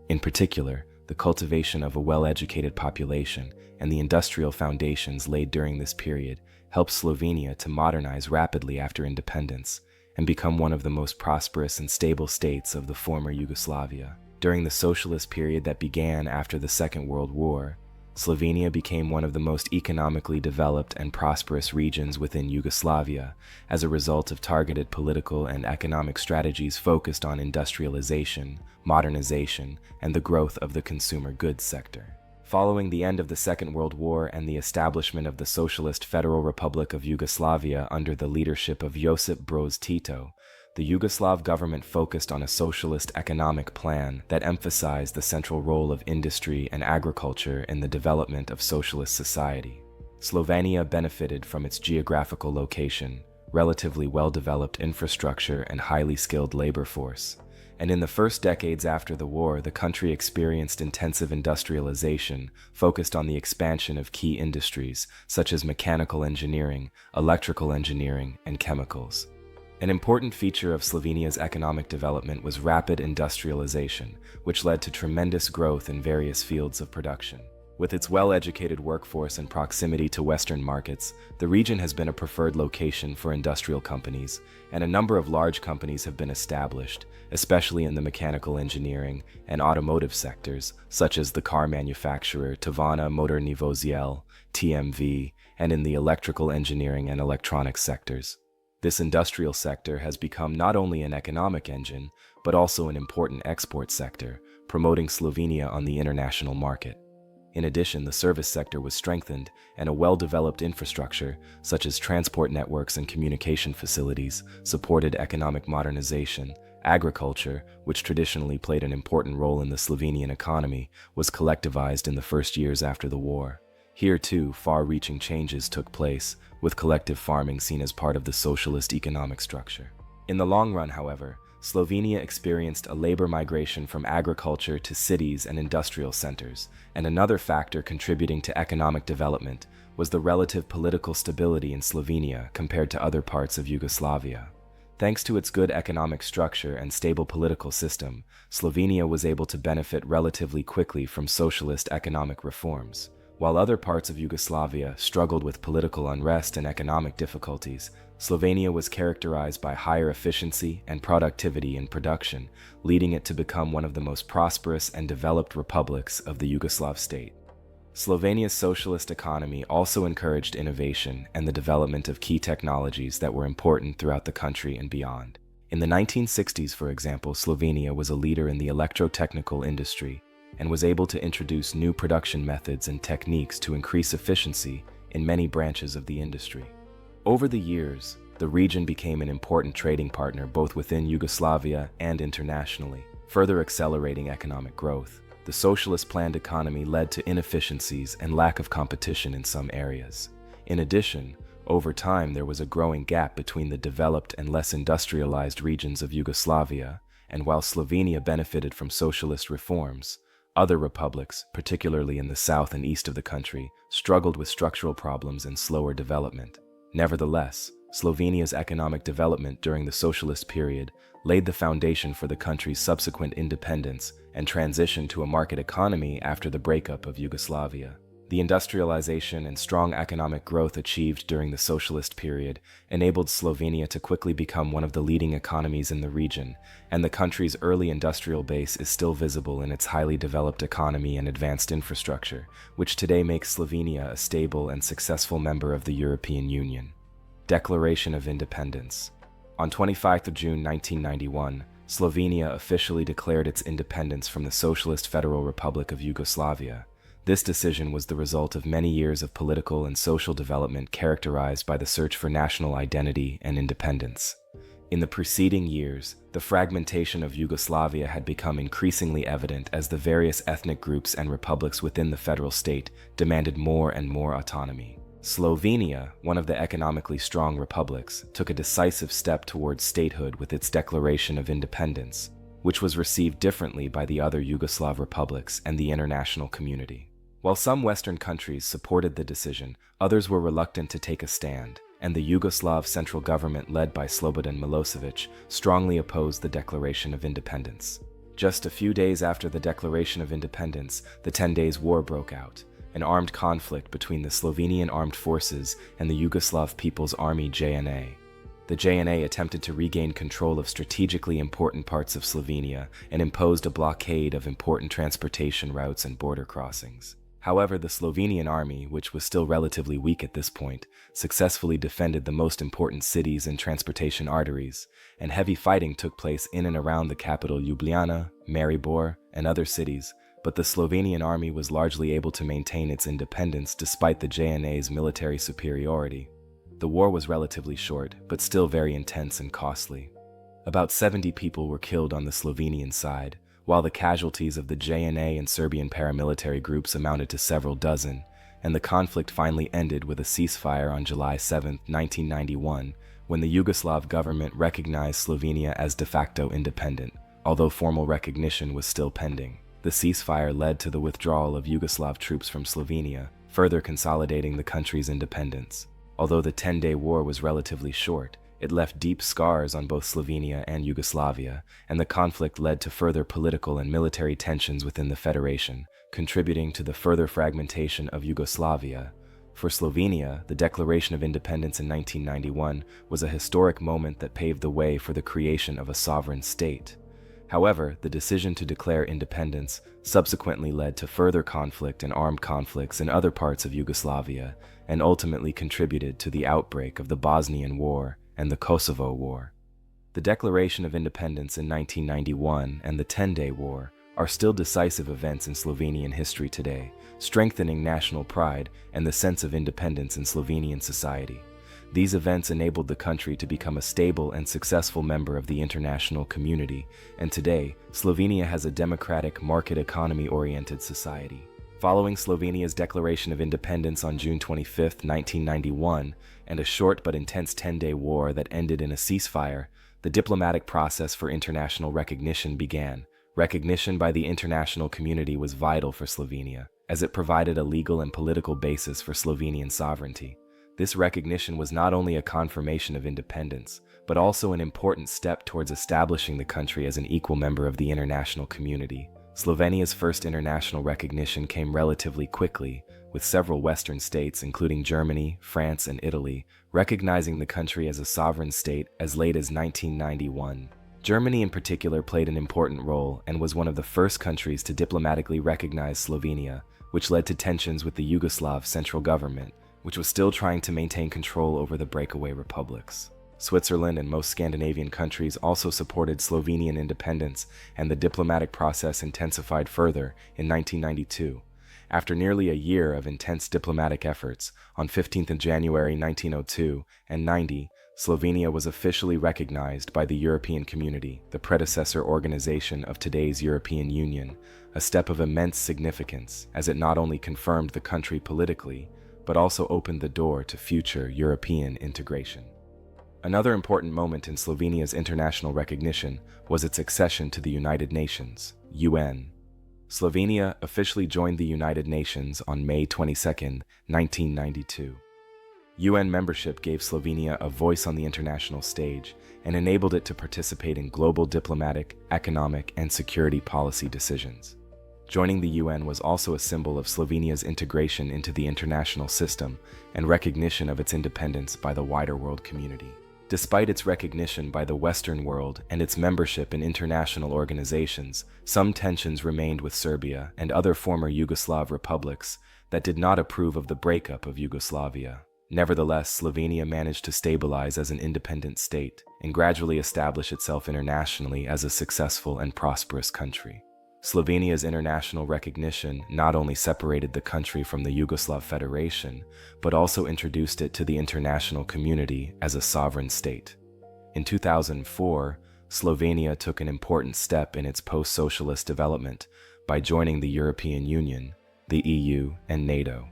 In particular, the cultivation of a well-educated population and the industrial foundations laid during this period helped Slovenia to modernize rapidly after independence and become one of the most prosperous and stable states of the former Yugoslavia. During the socialist period that began after the Second World War, Slovenia became one of the most economically developed and prosperous regions within Yugoslavia as a result of targeted political and economic strategies focused on industrialization, modernization, and the growth of the consumer goods sector. Following the end of the Second World War and the establishment of the Socialist Federal Republic of Yugoslavia under the leadership of Josip Broz Tito, the Yugoslav government focused on a socialist economic plan that emphasized the central role of industry and agriculture in the development of socialist society. Slovenia benefited from its geographical location, relatively well-developed infrastructure, and highly skilled labor force. And in the first decades after the war, the country experienced intensive industrialization, focused on the expansion of key industries such as mechanical engineering, electrical engineering, and chemicals. An important feature of Slovenia's economic development was rapid industrialization, which led to tremendous growth in various fields of production. With its well-educated workforce and proximity to Western markets, the region has been a preferred location for industrial companies, and a number of large companies have been established, especially in the mechanical engineering and automotive sectors, such as the car manufacturer Tovana Motorni Voziel, TMV, and in the electrical engineering and electronics sectors. This industrial sector has become not only an economic engine, but also an important export sector, promoting Slovenia on the international market. In addition, the service sector was strengthened, and a well-developed infrastructure, such as transport networks and communication facilities, supported economic modernization. Agriculture, which traditionally played an important role in the Slovenian economy, was collectivized in the first years after the war. Here, too, far-reaching changes took place, with collective farming seen as part of the socialist economic structure. In the long run, however, Slovenia experienced a labor migration from agriculture to cities and industrial centers, and another factor contributing to economic development was the relative political stability in Slovenia compared to other parts of Yugoslavia. Thanks to its good economic structure and stable political system, Slovenia was able to benefit relatively quickly from socialist economic reforms. While other parts of Yugoslavia struggled with political unrest and economic difficulties, Slovenia was characterized by higher efficiency and productivity in production, leading it to become one of the most prosperous and developed republics of the Yugoslav state. Slovenia's socialist economy also encouraged innovation and the development of key technologies that were important throughout the country and beyond. In the 1960s, for example, Slovenia was a leader in the electrotechnical industry and was able to introduce new production methods and techniques to increase efficiency in many branches of the industry. Over the years, the region became an important trading partner both within Yugoslavia and internationally, further accelerating economic growth. The socialist planned economy led to inefficiencies and lack of competition in some areas. In addition, over time there was a growing gap between the developed and less industrialized regions of Yugoslavia, and while Slovenia benefited from socialist reforms, other republics, particularly in the south and east of the country, struggled with structural problems and slower development. Nevertheless, Slovenia's economic development during the socialist period laid the foundation for the country's subsequent independence and transition to a market economy after the breakup of Yugoslavia. The industrialization and strong economic growth achieved during the socialist period enabled Slovenia to quickly become one of the leading economies in the region, and the country's early industrial base is still visible in its highly developed economy and advanced infrastructure, which today makes Slovenia a stable and successful member of the European Union. Declaration of Independence. On 25 June 1991, Slovenia officially declared its independence from the Socialist Federal Republic of Yugoslavia. This decision was the result of many years of political and social development characterized by the search for national identity and independence. In the preceding years, the fragmentation of Yugoslavia had become increasingly evident as the various ethnic groups and republics within the federal state demanded more and more autonomy. Slovenia, one of the economically strong republics, took a decisive step towards statehood with its declaration of independence, which was received differently by the other Yugoslav republics and the international community. While some Western countries supported the decision, others were reluctant to take a stand, and the Yugoslav central government led by Slobodan Milosevic strongly opposed the Declaration of Independence. Just a few days after the Declaration of Independence, the 10 Days War broke out, an armed conflict between the Slovenian Armed Forces and the Yugoslav People's Army JNA. The JNA attempted to regain control of strategically important parts of Slovenia and imposed a blockade of important transportation routes and border crossings. However, the Slovenian army, which was still relatively weak at this point, successfully defended the most important cities and transportation arteries, and heavy fighting took place in and around the capital Ljubljana, Maribor, and other cities, but the Slovenian army was largely able to maintain its independence despite the JNA's military superiority. The war was relatively short, but still very intense and costly. About 70 people were killed on the Slovenian side, while the casualties of the JNA and Serbian paramilitary groups amounted to several dozen, and the conflict finally ended with a ceasefire on July 7, 1991, when the Yugoslav government recognized Slovenia as de facto independent, although formal recognition was still pending. The ceasefire led to the withdrawal of Yugoslav troops from Slovenia, further consolidating the country's independence. Although the 10-day war was relatively short, it left deep scars on both Slovenia and Yugoslavia, and the conflict led to further political and military tensions within the Federation, contributing to the further fragmentation of Yugoslavia. For Slovenia, the Declaration of Independence in 1991 was a historic moment that paved the way for the creation of a sovereign state. However, the decision to declare independence subsequently led to further conflict and armed conflicts in other parts of Yugoslavia, and ultimately contributed to the outbreak of the Bosnian War and the Kosovo War. The Declaration of Independence in 1991 and the 10-Day War are still decisive events in Slovenian history today, strengthening national pride and the sense of independence in Slovenian society. These events enabled the country to become a stable and successful member of the international community, and today, Slovenia has a democratic, market economy-oriented society. Following Slovenia's declaration of independence on June 25, 1991, and a short but intense 10-day war that ended in a ceasefire, the diplomatic process for international recognition began. Recognition by the international community was vital for Slovenia, as it provided a legal and political basis for Slovenian sovereignty. This recognition was not only a confirmation of independence, but also an important step towards establishing the country as an equal member of the international community. Slovenia's first international recognition came relatively quickly, with several Western states, including Germany, France, and Italy, recognizing the country as a sovereign state as late as 1991. Germany in particular played an important role and was one of the first countries to diplomatically recognize Slovenia, which led to tensions with the Yugoslav central government, which was still trying to maintain control over the breakaway republics. Switzerland and most Scandinavian countries also supported Slovenian independence, and the diplomatic process intensified further in 1992. After nearly a year of intense diplomatic efforts, on 15th January 1902 and 90, Slovenia was officially recognized by the European Community, the predecessor organization of today's European Union, a step of immense significance as it not only confirmed the country politically, but also opened the door to future European integration. Another important moment in Slovenia's international recognition was its accession to the United Nations, UN. Slovenia officially joined the United Nations on May 22, 1992. UN membership gave Slovenia a voice on the international stage and enabled it to participate in global diplomatic, economic, and security policy decisions. Joining the UN was also a symbol of Slovenia's integration into the international system and recognition of its independence by the wider world community. Despite its recognition by the Western world and its membership in international organizations, some tensions remained with Serbia and other former Yugoslav republics that did not approve of the breakup of Yugoslavia. Nevertheless, Slovenia managed to stabilize as an independent state and gradually establish itself internationally as a successful and prosperous country. Slovenia's international recognition not only separated the country from the Yugoslav Federation, but also introduced it to the international community as a sovereign state. In 2004, Slovenia took an important step in its post-socialist development by joining the European Union, the EU, and NATO.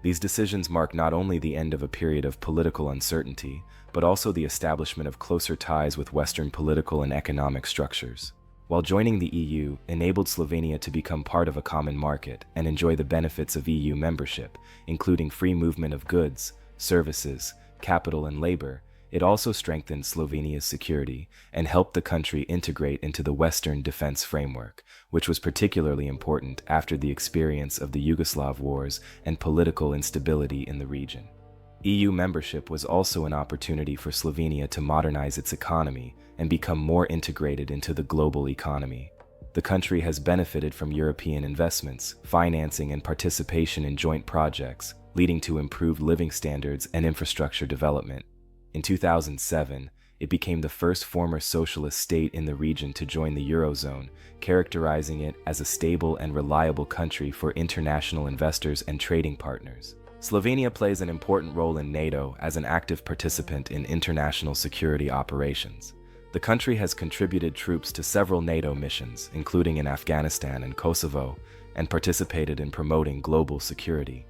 These decisions mark not only the end of a period of political uncertainty, but also the establishment of closer ties with Western political and economic structures. While joining the EU enabled Slovenia to become part of a common market and enjoy the benefits of EU membership, including free movement of goods, services, capital, and labor, it also strengthened Slovenia's security and helped the country integrate into the Western defense framework, which was particularly important after the experience of the Yugoslav wars and political instability in the region. EU membership was also an opportunity for Slovenia to modernize its economy and become more integrated into the global economy. The country has benefited from European investments, financing, and participation in joint projects, leading to improved living standards and infrastructure development. In 2007, it became the first former socialist state in the region to join the Eurozone, characterizing it as a stable and reliable country for international investors and trading partners. Slovenia plays an important role in NATO as an active participant in international security operations. The country has contributed troops to several NATO missions, including in Afghanistan and Kosovo, and participated in promoting global security.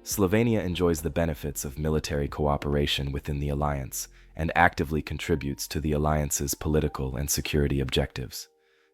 Slovenia enjoys the benefits of military cooperation within the alliance and actively contributes to the alliance's political and security objectives.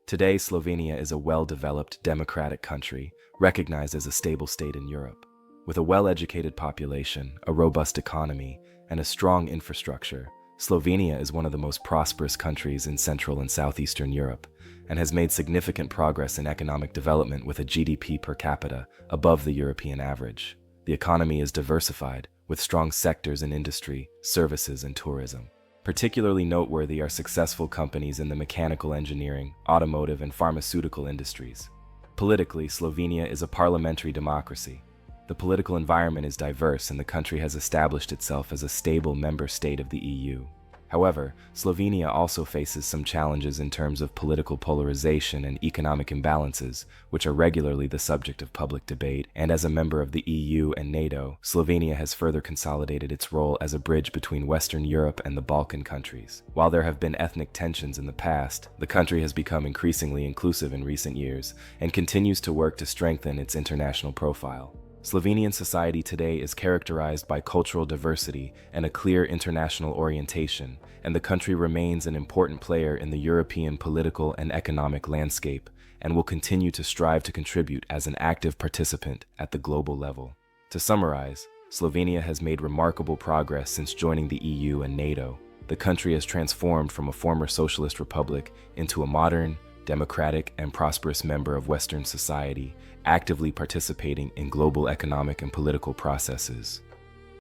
Today, Slovenia is a well-developed democratic country, recognized as a stable state in Europe. With a well-educated population, a robust economy, and a strong infrastructure, Slovenia is one of the most prosperous countries in Central and Southeastern Europe, and has made significant progress in economic development with a GDP per capita above the European average. The economy is diversified, with strong sectors in industry, services, and tourism. Particularly noteworthy are successful companies in the mechanical engineering, automotive, and pharmaceutical industries. Politically, Slovenia is a parliamentary democracy. The political environment is diverse, and the country has established itself as a stable member state of the EU. However, Slovenia also faces some challenges in terms of political polarization and economic imbalances, which are regularly the subject of public debate, and as a member of the EU and NATO, Slovenia has further consolidated its role as a bridge between Western Europe and the Balkan countries. While there have been ethnic tensions in the past, the country has become increasingly inclusive in recent years and continues to work to strengthen its international profile. Slovenian society today is characterized by cultural diversity and a clear international orientation, and the country remains an important player in the European political and economic landscape, and will continue to strive to contribute as an active participant at the global level. To summarize, Slovenia has made remarkable progress since joining the EU and NATO. The country has transformed from a former socialist republic into a modern, democratic, and prosperous member of Western society, actively participating in global economic and political processes.